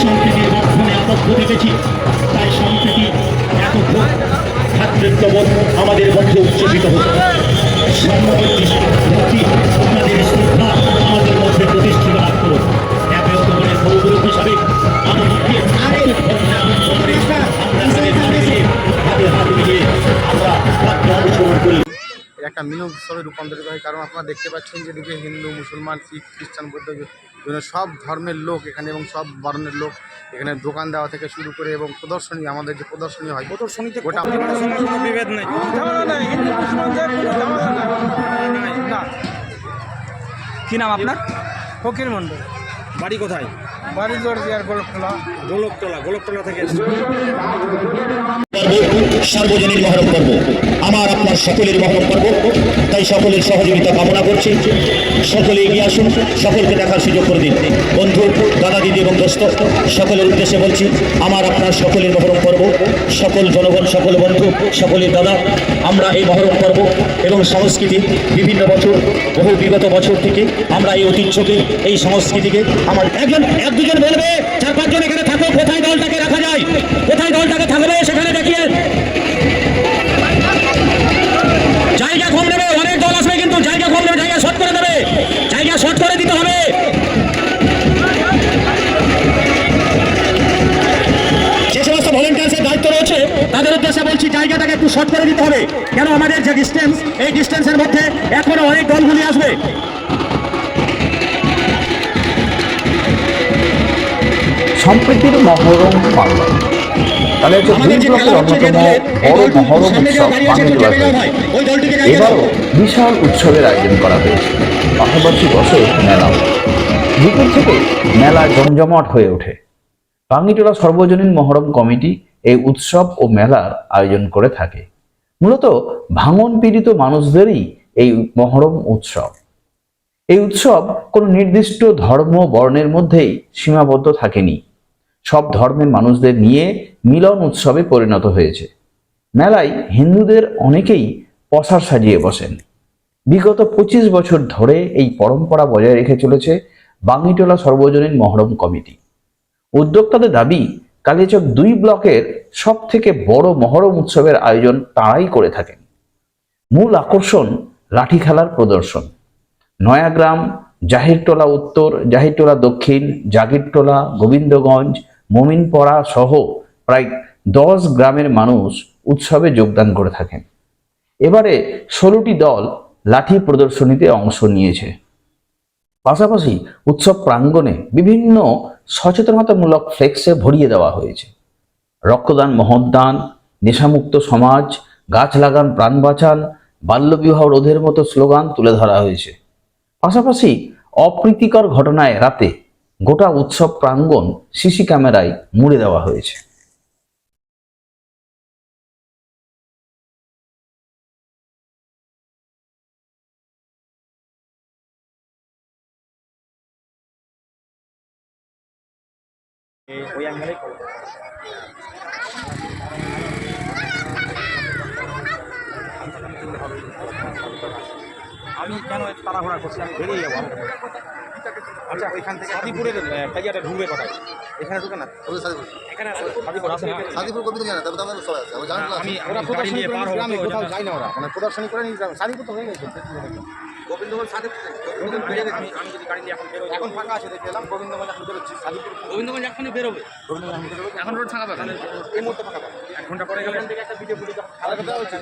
সম্প্রীতির বন্ধনে আবদ্ধ দেখেছি। তাই সম্প্রীতি একত্র ভ্রাতৃত্ববোধ আমাদের মধ্যে উচ্চ্বসিত হতো। সম্মতি আমাদের শ্রদ্ধা আমাদের মধ্যে প্রতিষ্ঠিত লাভ করো। একে অপরের গৌরব হিসাবে আমাদেরকে হাতে হাত মিলিয়ে আমরা অনুসরণ করি। একটা মিলন উৎসবে রূপান্তরিত হয়। কারণ আপনারা দেখতে পাচ্ছেন যে দিকে হিন্দু, মুসলমান, শিখ, খ্রিস্টান, বৌদ্ধ সব ধর্মের লোক এখানে এবং সব বর্ণের লোক এখানে দোকান দেওয়া থেকে শুরু করে এবং প্রদর্শনী, আমাদের যে প্রদর্শনী হয় প্রদর্শনীতে গোটা কোনো বিভেদ নেই, কি নাম আপনার? ফকির মন্ডল। বাড়ি কোথায়? বাড়ি জোরদিয়ার গোলকতলা। গোলকতলা থেকে সার্বজনীন মহরম পর্ব আমার আপনার সকলের মহরম পর্ব। তাই সকলের সহযোগিতা কামনা করছি। সকলে এগিয়ে আসুন, সকলকে দেখার সুযোগ করে দিন। বন্ধু, দাদা, দিদি এবং দোস্ত সকলের উদ্দেশ্যে বলছি, আমার আপনার সকলের মহরম পর্ব। সকল জনগণ, সকল বন্ধু, সকলের দাদা, আমরা এই মহরম পর্ব এবং সংস্কৃতি বিভিন্ন বছর, বহু বিগত বছর থেকে আমরা এই ঐতিহ্যকে, এই সংস্কৃতিকে আমার এক দুজন বলবে, 4-5 জন এখানে থাকো, কোথায় দলটাকে রাখা যায়, কোথায় দলটাকে থাকবে সেখানে দেখিয়ে জায়গা কম দেবে। অনেক দল আসবে কিন্তু জায়গা কম দেবে, জায়গা শর্ট করে দেবে, জায়গা শর্ট করে দিতে হবে। যে সমস্ত ভলেন্টিয়ার্সের দায়িত্ব রয়েছে তাদের উদ্দেশ্যে বলছি, জায়গাটাকে একটু শর্ট করে দিতে হবে। কেন আমাদের যে ডিস্টেন্স, এই ডিস্টেন্সের মধ্যে এখনো অনেক দলগুলি আসবে। সম্প্রীতির মহরম পালন তাহলে হচ্ছে দুই ব্লকের অন্যতম বড় মহরম উৎসব এবারও বিশাল উৎসবের আয়োজন করা হয়েছে। পাশাপাশি বসে মেলাও। দুপুর থেকে মেলা জমজমাট হয়ে ওঠে। বাঙ্গিটোলা সর্বজনীন মহরম কমিটি এই উৎসব ও মেলার আয়োজন করে থাকে। মূলত ভাঙন পীড়িত মানুষদেরই এই মহরম উৎসব। এই উৎসব কোনো নির্দিষ্ট ধর্ম বর্ণের মধ্যেই সীমাবদ্ধ থাকেনি। সব ধর্মের মানুষদের নিয়ে মিলন উৎসবে পরিণত হয়েছে। মেলায় হিন্দুদের অনেকেই পসার সাজিয়ে বসেন। বিগত 25 বছর ধরে এই পরম্পরা বজায় রেখে চলেছে বাঙ্গিটোলা সর্বজনীন মহরম কমিটি। উদ্যোক্তাদের দাবি, কালিয়াচক 2 ব্লকের সব থেকে বড় মহরম উৎসবের আয়োজন তাঁরাই করে থাকেন। মূল আকর্ষণ লাঠি খেলার প্রদর্শন। নয়াগ্রাম, জাহিরটোলা উত্তর, জাহিরটোলা দক্ষিণ, জাগিরটোলা, গোবিন্দগঞ্জ, মমিনপাড়া সহ প্রায় 10 গ্রামের মানুষ উৎসবে যোগদান করে থাকেন। এবারে 16টি দল লাঠি প্রদর্শনীতে অংশ নিয়েছে। পাশাপাশি উৎসব প্রাঙ্গণে বিভিন্ন সচেতনতামূলক ফ্লেক্সে ভরিয়ে দেওয়া হয়েছে। রক্তদান মহৎদান, নেশামুক্ত সমাজ, গাছ লাগান প্রাণ বাঁচান, বাল্যবিবাহ রোধের মতো স্লোগান তুলে ধরা হয়েছে। পাশাপাশি অপ্রীতিকর ঘটনায় রাতে গোটা উৎসব প্রাঙ্গণ সিসি ক্যামেরায় মুড়ে দেওয়া হয়েছে। আমি কেন তাড়াহুড়া করছি? আমি বেরিয়ে যাবো। আচ্ছা, ওইখান থেকে সাদিপুরের কাজিয়াটা ঢুকবে কোথায়? এখানে ঢুকে না, এখানে সাদিপুর আছে না? সাদিপুর কবি জানা, তবে আমার সবাই আছে। আমি ওরা গাড়ি নিয়ে পার হবো, আমি কোথাও যাই না। ওরা মানে প্রদর্শনী করে নিয়ে যাবে। সাদিপুর তো হয়ে গেছে। গোবিন্দগঞ্জ সাদিপুর, আমি যদি গাড়ি নিয়ে এখন বেরোবো, এখন ফাঁকা আছে দেখে এলাম। গোবিন্দগঞ্জ এখন বেরোচ্ছি, সাদিপুর গোবিন্দগঞ্জ এখনই বেরোবে। গোবিন্দগঞ্জ এখন বেরোবে, এখন রোড ফাঁকা পাবে। এই মুহূর্তে ফাঁকা পাবে। 1 ঘন্টা পরে গেলে থেকে একটা ভিডিও ফুটেজ আলাদা কথা হচ্ছে।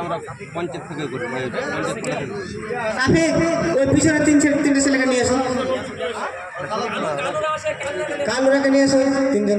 আমরা পঞ্চায়েত থেকে করি, ওই পিছনে 3-4 ছেলেকে নিয়ে আসুন। কানুরাকে নিয়ে এসো তিনজন।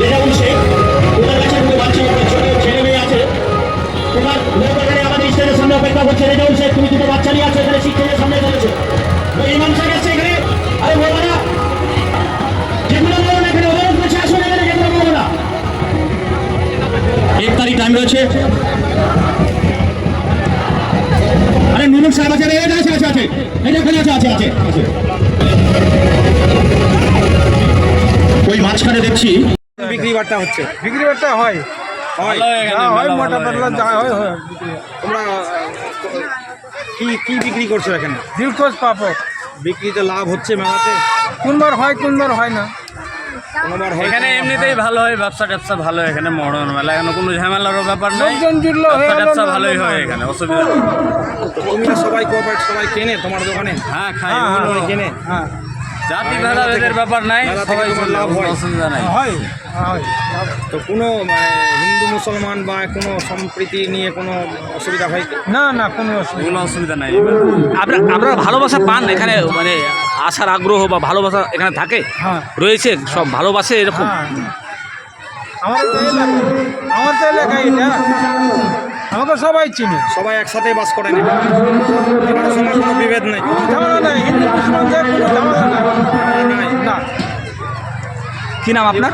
রেজাউল শেখ, তোমার কাছে কোনো বাচ্চা ছোট ছেলে মেয়ে আছে, তোমার লোক এখানে আমাদের স্টেজের সামনে অপেক্ষা করছে। রেজাউল শেখ, তুমি দুটো বাচ্চা নিয়ে আছো এখানে শিক্ষকের সামনে চলেছে। ইমাম সাহেব এসছে এখানে, আরে বলবো না, যেগুলো বলো না এখানে অবরোধ করছে, আসুন এখানে, যেগুলো বলবো না। 1 তারিখ টাইম রয়েছে। আরে নুরুল সাহেব আছে, আছে আছে আছে আছে, এই যে এখানে আছে আছে আছে আছে। ওই মাঝখানে দেখছি বিক্রি বাট্টা হচ্ছে, বিক্রি বাট্টা হয় হয় যা হয় মোটা পাতলা যা হয় হয় বিক্রি হয়। তোমরা কি কি বিক্রি করছো এখানে? দিলখোশ পাপড় বিক্রিতে লাভ হচ্ছে মেলাতে? কোনবার হয় কোনবার হয় না। কোনোবার হয়, এখানে কোনোবার এমনিতেই হয়। ভালো হয়, ব্যবসা ট্যাবসা ভালো হয় এখানে মহরম মেলা, এখানে কোনো ঝামেলারও ব্যাপার নাই, লোকজন জুটলো হয়ে ব্যবসা গেল ট্যাবসা না, ভালোই না, হয় না। এখানে, অসুবিধা নেই। তো তুমি না সবাই কোঅপারেট, সবাই কেনে তোমার দোকানে? হ্যাঁ খাই, হ্যাঁ, ওগুলো সবাই কেনে? হ্যাঁ জাতি মেলা ভেদা থেকে- ভেদের ব্যাপার নাই, মেলা থেকে সবাই তোমার চলে, লাভ কোনো হয়? অসুবিধা নাই। হয় হয় তো কোনো হিন্দু মুসলমান বা কোনো সম্প্রীতি নিয়ে কোনো অসুবিধা হয় কি? না না কোনো অসুবিধা কোনো অসুবিধা নাই। আপনারা ভালোবাসা পান এখানে, মানে আসার আগ্রহ বা ভালোবাসা এখানে থাকে হ্যাঁ রয়েছে, সব ভালোবাসে এরকম? হ্যাঁ আমার তো এলাকা এটা, আমাকে সবাই চিনে। সবাই একসাথে বাস করে না, কারোর সঙ্গে কোনো বিভেদ নেই? ঝামেলা নাই, হিন্দু মুসলমানদের কোনো ঝামেলা নাই না। কি নাম আপনার?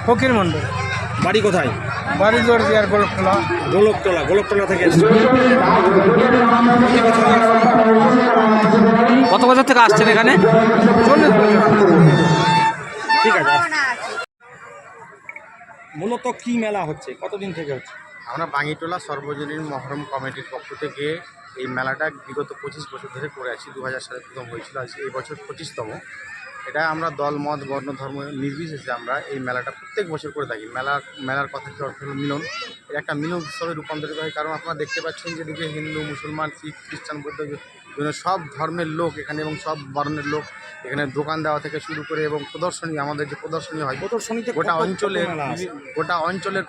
ফকির মন্ডল, বাড়ি কোথায়? বাড়ি জোরদিয়ার গোলখোলা। গোলকতলা, গোলকতলা থেকে এসছো? কত বছর থেকে আসছেন এখানে? 40 বছর। ঠিক আছে। মূলত কি মেলা হচ্ছে, কতদিন থেকে হচ্ছে? আমরা বাঙ্গিটোলা সর্বজনীন মহরম কমিটির পক্ষ থেকে এই মেলাটা বিগত 25 বছর ধরে করে আছি। 2000 সালে প্রথম হয়েছিল, আজ এই বছর 25তম। এটা আমরা দল মত বর্ণ ধর্ম নির্বিশেষে আমরা এই মেলাটা প্রত্যেক বছর করে থাকি। মেলার কথা কি অর্থ হলো মিলন, এর একটা মিলন উৎসবে রূপান্তরিত হয়। কারণ আপনারা দেখতে পাচ্ছেন যেদিকে হিন্দু মুসলমান শিখ খ্রিস্টান বৌদ্ধ সব ধর্মের লোক এখানে এবং সব বর্ণের লোক এখানে দোকান দেওয়া থেকে শুরু করে এবং প্রদর্শনী, আমাদের যে প্রদর্শনী হয় প্রদর্শনীতে গোটা কত অঞ্চলের মেলা আছে?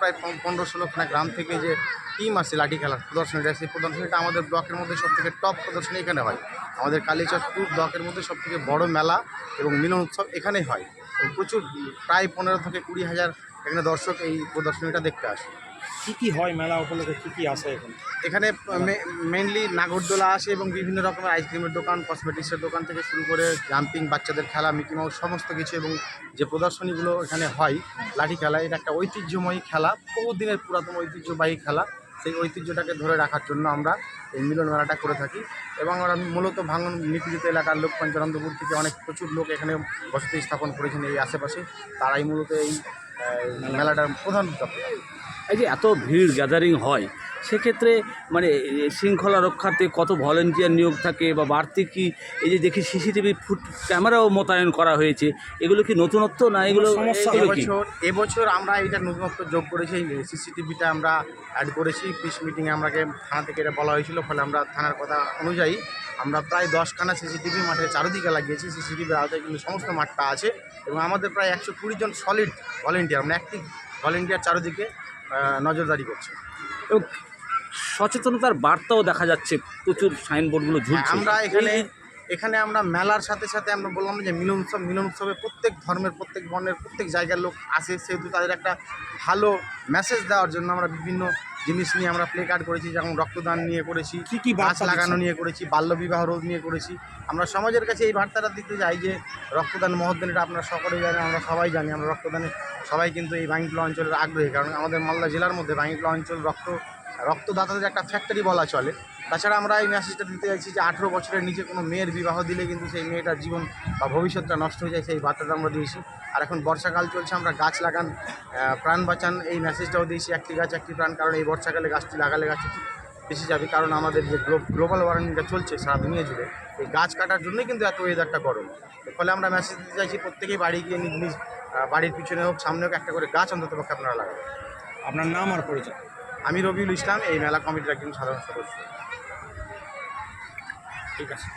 প্রায় 15-16খানা গ্রাম থেকে যে টিম আসছে লাঠি খেলার প্রদর্শনীটা, সেই প্রদর্শনীটা আমাদের ব্লকের মধ্যে সবথেকে টপ প্রদর্শনী এখানে হয়। আমাদের কালীচকপুর ব্লকের মধ্যে সবথেকে বড় মেলা এবং মিলন উৎসব এখানেই হয়। এবং প্রচুর প্রায় 15 থেকে 20 হাজার এখানে দর্শক এই প্রদর্শনীটা দেখতে আসে। কি কি হয় মেলা উপলক্ষে, কি কি আসে এখানে? এখানে মেইনলি নাগরদোলা আসে এবং বিভিন্ন রকমের আইসক্রিমের দোকান, কসমেটিক্সের দোকান থেকে শুরু করে জাম্পিং, বাচ্চাদের খেলা, মিকি মাউস সমস্ত কিছু। এবং যে প্রদর্শনীগুলো এখানে হয় লাঠি খেলা, এটা একটা ঐতিহ্যময়ী খেলা, বহুদিনের পুরাতন ঐতিহ্যবাহী খেলা। সেই ঐতিহ্যটাকে ধরে রাখার জন্য আমরা এই মিলন মেলাটা করে থাকি। এবং আমরা মূলত ভাঙন নিপীড়িত এলাকার লোক, পঞ্চানন্দপুর থেকে অনেক প্রচুর লোক এখানে বসতি স্থাপন করেছেন এই আশেপাশে, তারাই মূলত এই মেলাটার প্রধান উদ্যোক্তা। এই যে এত ভিড় গ্যাদারিং হয়, সেক্ষেত্রে মানে শৃঙ্খলা রক্ষার্থে কত ভলেন্টিয়ার নিয়োগ থাকে বা বাড়তি কি, এই যে দেখি সিসিটিভি ফুট ক্যামেরাও মোতায়েন করা হয়েছে, এগুলো কি নতুনত্ব না এগুলো সমস্যা এগুলো কি? এবছর আমরা এটা নতুনত্ব যোগ করেছি, সিসিটিভিটা আমরা অ্যাড করেছি। পিস মিটিংয়ে আমাকে থানা থেকে এটা বলা হয়েছিল, ফলে আমরা থানার কথা অনুযায়ী আমরা প্রায় 10খানা সিসিটিভি মাঠের চারিদিকে লাগিয়েছি। সিসিটিভির আওতায় কিন্তু সমস্ত মাঠটা আছে এবং আমাদের প্রায় 120 জন সলিড ভলেন্টিয়ার, মানে অ্যাক্টিভ ভলেন্টিয়ার চারিদিকে নজরদারি করছে। এবং সচেতনতার বার্তাও দেখা যাচ্ছে, প্রচুর সাইনবোর্ডগুলো ঝুলছে। আমরা এখানে এখানে আমরা মেলার সাথে সাথে আমরা বললাম যে মিলন উৎসবে প্রত্যেক ধর্মের প্রত্যেক বর্ণের প্রত্যেক জায়গার লোক আসে, সেহেতু তাদের একটা ভালো মেসেজ দেওয়ার জন্য আমরা বিভিন্ন জিনিস নিয়ে আমরা প্লে কার্ড করেছি, যেমন রক্তদান নিয়ে করেছি, কি গাছ লাগানো নিয়ে করেছি, বাল্যবিবাহ রোধ নিয়ে করেছি। আমরা সমাজের কাছে এই বার্তাটা দিতে চাই যে রক্তদান মহৎদান, এটা আপনারা সকলেই জানেন, আমরা সবাই জানি। আমরা রক্তদানে সবাই কিন্তু এই বাঙ্গিটুলা অঞ্চলের আগ্রহী, কারণ আমাদের মালদা জেলার মধ্যে বাঙ্গিটুলা অঞ্চল রক্তদাতাদের একটা ফ্যাক্টরি বলা চলে। তাছাড়া আমরা এই মেসেজটা দিতে চাইছি যে 18 বছরের নিচে কোনো মেয়ের বিবাহ দিলে কিন্তু সেই মেয়েটার জীবন বা ভবিষ্যৎটা নষ্ট হয়ে যায়, সেই বার্তাটা আমরা দিয়েছি। আর এখন বর্ষাকাল চলছে, আমরা গাছ লাগান প্রাণ বাঁচান এই মেসেজটাও দিয়েছি, একটি গাছ একটি প্রাণ। কারণ এই বর্ষাকালে গাছটি লাগালে গাছটি বেশি যাবে, কারণ আমাদের যে গ্লোবাল ওয়ার্মিংটা চলছে সারা দুনিয়া জুড়ে, এই গাছ কাটার জন্যই কিন্তু এত ওয়েদারটা গরম। ফলে আমরা মেসেজ দিতে চাইছি প্রত্যেকেই বাড়ি গিয়ে নিজ নিজ বাড়ির পিছনে হোক সামনে হোক একটা করে গাছ অন্ততপক্ষে আপনারা লাগাবেন। আপনার নাম আর পরিচয়? আমি রবিউল ইসলাম, এই মেলা কমিটির একজন সাধারণ সদস্য। ঠিক আছে।